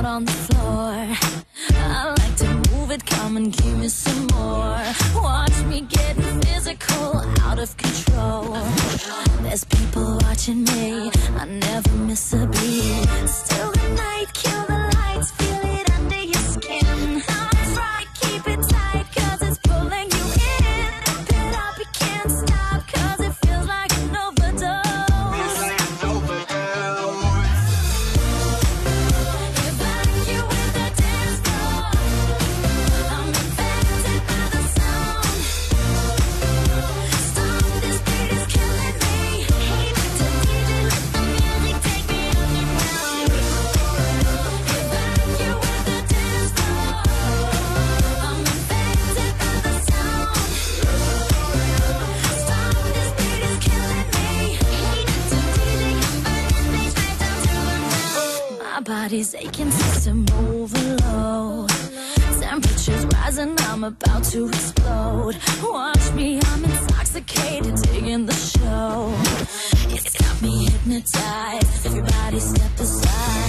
on the floor. I like to move it, come and give me some more. Watch me getting physical, out of control. There's people watching me, I never miss a beat. Still the night, kill the lights, feel it under your skin. That's right, keep it tight, cause it's pulling you in. Pump it up, you can't stop, cause it feels like an overdose. My body's aching, system overload. Temperature's rising, I'm about to explode. Watch me, I'm intoxicated, digging the show. It's got me hypnotized, everybody step aside.